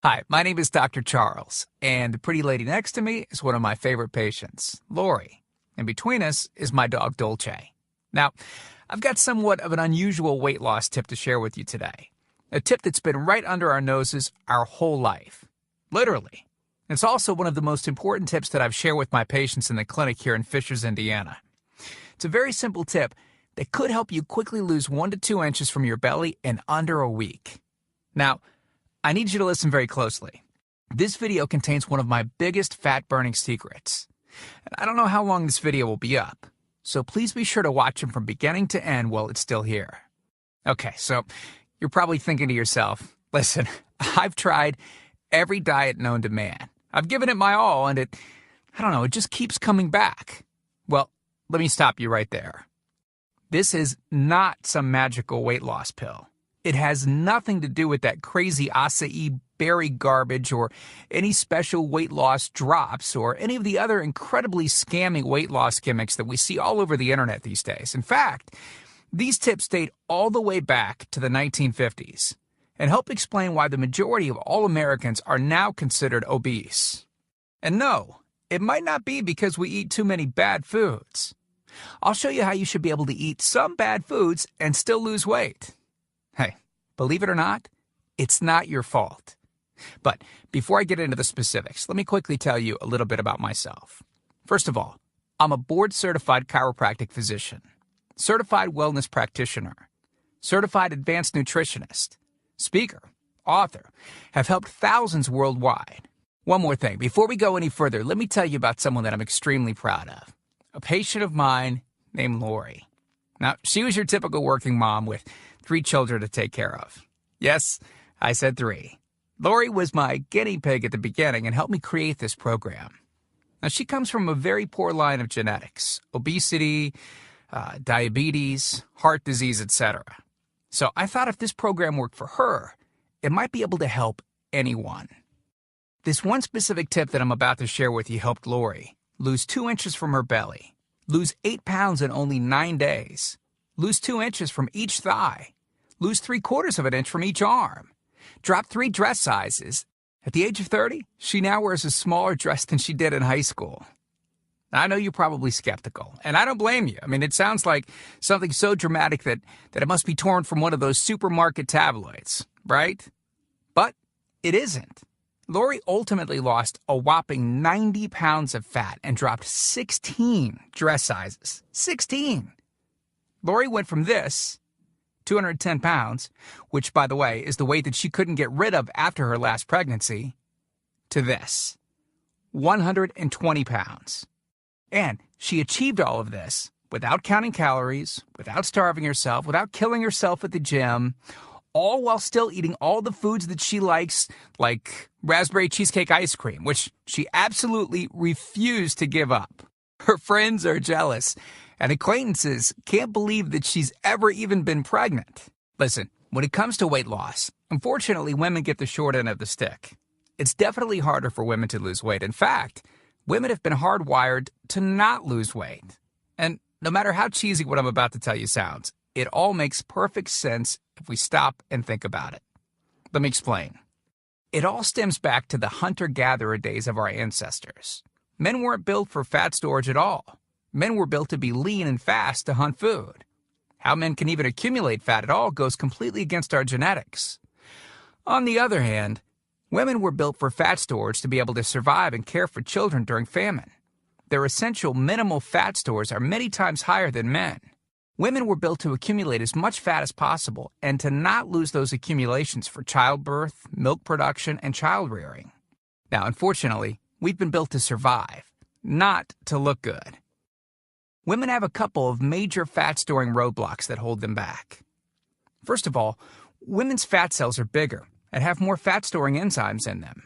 Hi, my name is Dr. Charles, and the pretty lady next to me is one of my favorite patients, Lori. And between us is my dog, Dolce. Now, I've got somewhat of an unusual weight loss tip to share with you today. A tip that's been right under our noses our whole life. Literally. It's also one of the most important tips that I've shared with my patients in the clinic here in Fishers, Indiana. It's a very simple tip that could help you quickly lose 1 to 2 inches from your belly in under a week. Now, I need you to listen very closely. This video contains one of my biggest fat-burning secrets. And I don't know how long this video will be up, so please be sure to watch it from beginning to end while it's still here. Okay, so you're probably thinking to yourself, listen, I've tried every diet known to man. I've given it my all, and it just keeps coming back. Well, let me stop you right there. This is not some magical weight loss pill. It has nothing to do with that crazy acai berry garbage or any special weight loss drops or any of the other incredibly scammy weight loss gimmicks that we see all over the internet these days. In fact, these tips date all the way back to the 1950s and help explain why the majority of all Americans are now considered obese. And no, it might not be because we eat too many bad foods. I'll show you how you should be able to eat some bad foods and still lose weight. Hey, believe it or not, it's not your fault. But before I get into the specifics, let me quickly tell you a little bit about myself. First of all, I'm a board-certified chiropractic physician, certified wellness practitioner, certified advanced nutritionist, speaker, author, have helped thousands worldwide. One more thing, before we go any further, let me tell you about someone that I'm extremely proud of, a patient of mine named Lori. Now, she was your typical working mom with 3 children to take care of. Yes, I said 3. Lori was my guinea pig at the beginning and helped me create this program. Now, she comes from a very poor line of genetics, obesity, diabetes, heart disease, etc. So I thought if this program worked for her, it might be able to help anyone. This one specific tip that I'm about to share with you helped Lori lose 2 inches from her belly, lose 8 pounds in only 9 days, lose 2 inches from each thigh, lose 3/4 of an inch from each arm, drop 3 dress sizes. At the age of 30, she now wears a smaller dress than she did in high school. Now, I know you're probably skeptical, and I don't blame you. I mean, it sounds like something so dramatic that it must be torn from one of those supermarket tabloids, right? But it isn't. Lori ultimately lost a whopping 90 pounds of fat and dropped 16 dress sizes. 16! Lori went from this, 210 pounds, which, by the way, is the weight that she couldn't get rid of after her last pregnancy, to this, 120 pounds. And she achieved all of this without counting calories, without starving herself, without killing herself at the gym, all while still eating all the foods that she likes, like raspberry cheesecake ice cream, which she absolutely refused to give up. Her friends are jealous, and acquaintances can't believe that she's ever even been pregnant. Listen, when it comes to weight loss, unfortunately, women get the short end of the stick. It's definitely harder for women to lose weight. In fact, women have been hardwired to not lose weight. And no matter how cheesy what I'm about to tell you sounds, it all makes perfect sense if we stop and think about it. Let me explain. It all stems back to the hunter-gatherer days of our ancestors. Men weren't built for fat storage at all. Men were built to be lean and fast to hunt food. How men can even accumulate fat at all goes completely against our genetics. On the other hand, women were built for fat storage to be able to survive and care for children during famine. Their essential minimal fat stores are many times higher than men. Women were built to accumulate as much fat as possible and to not lose those accumulations for childbirth, milk production, and child rearing. Now, unfortunately, we've been built to survive, not to look good. Women have a couple of major fat-storing roadblocks that hold them back. First of all, women's fat cells are bigger and have more fat-storing enzymes in them.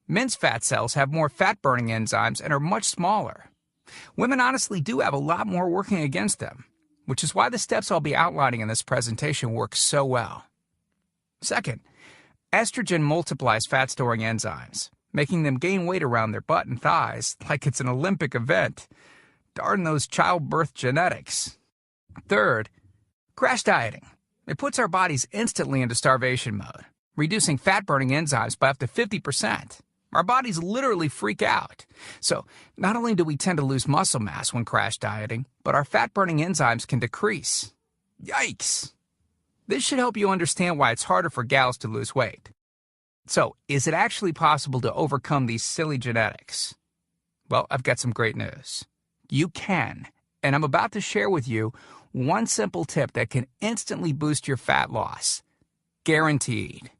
Men's fat cells have more fat-burning enzymes and are much smaller. Women honestly do have a lot more working against them, which is why the steps I'll be outlining in this presentation work so well. Second, estrogen multiplies fat-storing enzymes, making them gain weight around their butt and thighs like it's an Olympic event. Darn those childbirth genetics. Third, crash dieting. It puts our bodies instantly into starvation mode, reducing fat-burning enzymes by up to 50%. Our bodies literally freak out. So, not only do we tend to lose muscle mass when crash dieting, but our fat-burning enzymes can decrease. Yikes! This should help you understand why it's harder for gals to lose weight. So, is it actually possible to overcome these silly genetics? Well, I've got some great news. You can, and I'm about to share with you one simple tip that can instantly boost your fat loss. Guaranteed.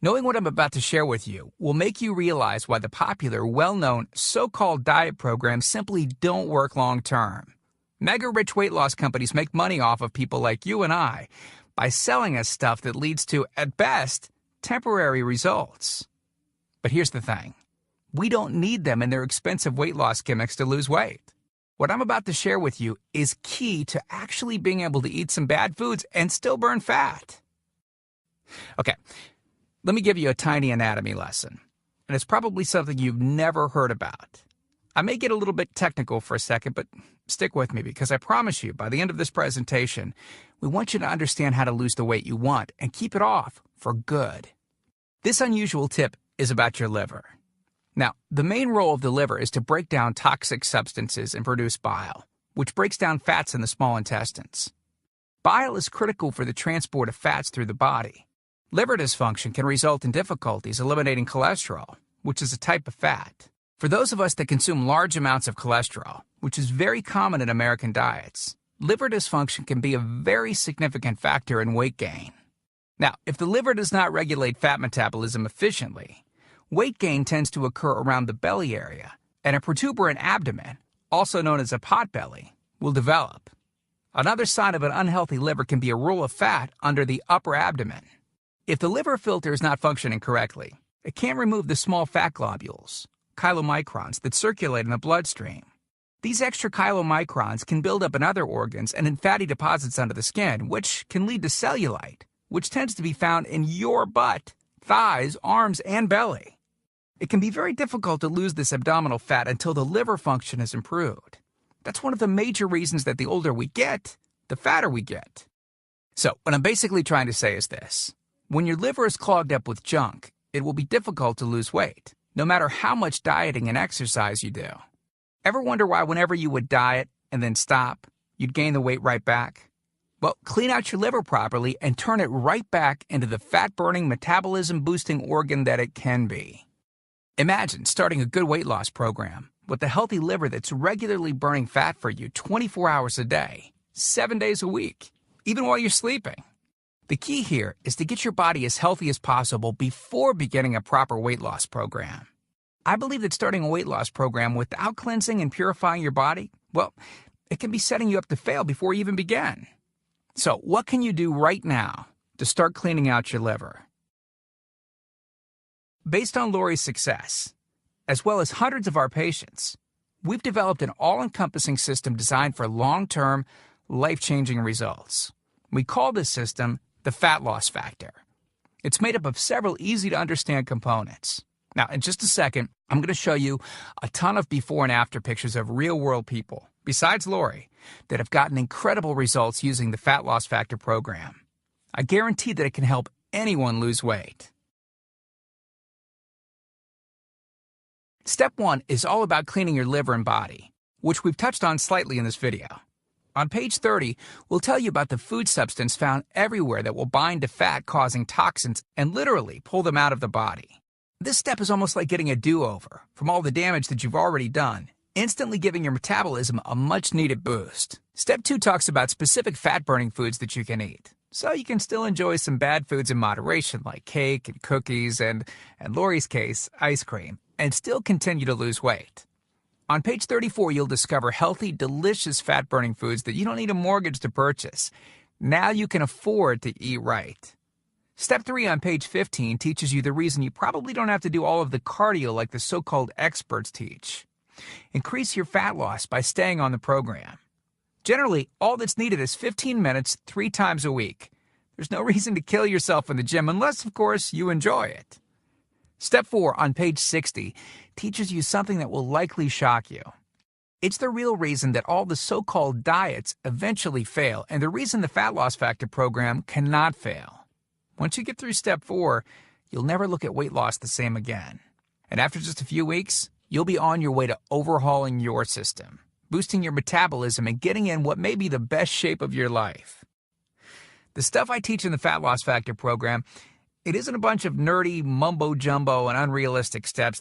Knowing what I'm about to share with you will make you realize why the popular, well-known, so-called diet programs simply don't work long-term. Mega-rich weight loss companies make money off of people like you and I by selling us stuff that leads to, at best, temporary results. But here's the thing. We don't need them in their expensive weight loss gimmicks to lose weight. What I'm about to share with you is key to actually being able to eat some bad foods and still burn fat. Okay, let me give you a tiny anatomy lesson, and it's probably something you've never heard about. I may get a little bit technical for a second, but stick with me because I promise you, by the end of this presentation, we want you to understand how to lose the weight you want and keep it off for good. This unusual tip is about your liver. Now, the main role of the liver is to break down toxic substances and produce bile, which breaks down fats in the small intestines. Bile is critical for the transport of fats through the body. Liver dysfunction can result in difficulties eliminating cholesterol, which is a type of fat. For those of us that consume large amounts of cholesterol, which is very common in American diets, liver dysfunction can be a very significant factor in weight gain. Now, if the liver does not regulate fat metabolism efficiently, weight gain tends to occur around the belly area, and a protuberant abdomen, also known as a potbelly, will develop. Another sign of an unhealthy liver can be a roll of fat under the upper abdomen. If the liver filter is not functioning correctly, it can't remove the small fat globules, chylomicrons, that circulate in the bloodstream. These extra chylomicrons can build up in other organs and in fatty deposits under the skin, which can lead to cellulite, which tends to be found in your butt, thighs, arms, and belly. It can be very difficult to lose this abdominal fat until the liver function is improved. That's one of the major reasons that the older we get, the fatter we get. So, what I'm basically trying to say is this. When your liver is clogged up with junk, it will be difficult to lose weight, no matter how much dieting and exercise you do. Ever wonder why whenever you would diet and then stop, you'd gain the weight right back? Well, clean out your liver properly and turn it right back into the fat-burning, metabolism-boosting organ that it can be. Imagine starting a good weight loss program with a healthy liver that's regularly burning fat for you 24 hours a day, 7 days a week, even while you're sleeping. The key here is to get your body as healthy as possible before beginning a proper weight loss program. I believe that starting a weight loss program without cleansing and purifying your body, well, it can be setting you up to fail before you even begin. So, what can you do right now to start cleaning out your liver? Based on Lori's success, as well as hundreds of our patients, we've developed an all-encompassing system designed for long-term, life-changing results. We call this system the Fat Loss Factor. It's made up of several easy-to-understand components. Now, in just a second, I'm going to show you a ton of before and after pictures of real-world people, besides Lori, that have gotten incredible results using the Fat Loss Factor program. I guarantee that it can help anyone lose weight. Step 1 is all about cleaning your liver and body, which we've touched on slightly in this video. On page 30, we'll tell you about the food substance found everywhere that will bind to fat, causing toxins and literally pull them out of the body. This step is almost like getting a do-over from all the damage that you've already done, instantly giving your metabolism a much-needed boost. Step 2 talks about specific fat-burning foods that you can eat, so you can still enjoy some bad foods in moderation like cake and cookies and, in Lori's case, ice cream, and still continue to lose weight. On page 34, you'll discover healthy, delicious fat-burning foods that you don't need a mortgage to purchase. Now you can afford to eat right. Step 3 on page 15 teaches you the reason you probably don't have to do all of the cardio like the so-called experts teach. Increase your fat loss by staying on the program. Generally, all that's needed is 15 minutes 3 times a week. There's no reason to kill yourself in the gym unless, of course, you enjoy it. Step 4 on page 60 teaches you something that will likely shock you. It's the real reason that all the so-called diets eventually fail, and the reason the Fat Loss Factor program cannot fail. Once you get through step 4, you'll never look at weight loss the same again. And after just a few weeks, you'll be on your way to overhauling your system, boosting your metabolism, and getting in what may be the best shape of your life. The stuff I teach in the Fat Loss Factor program, it isn't a bunch of nerdy mumbo-jumbo and unrealistic steps.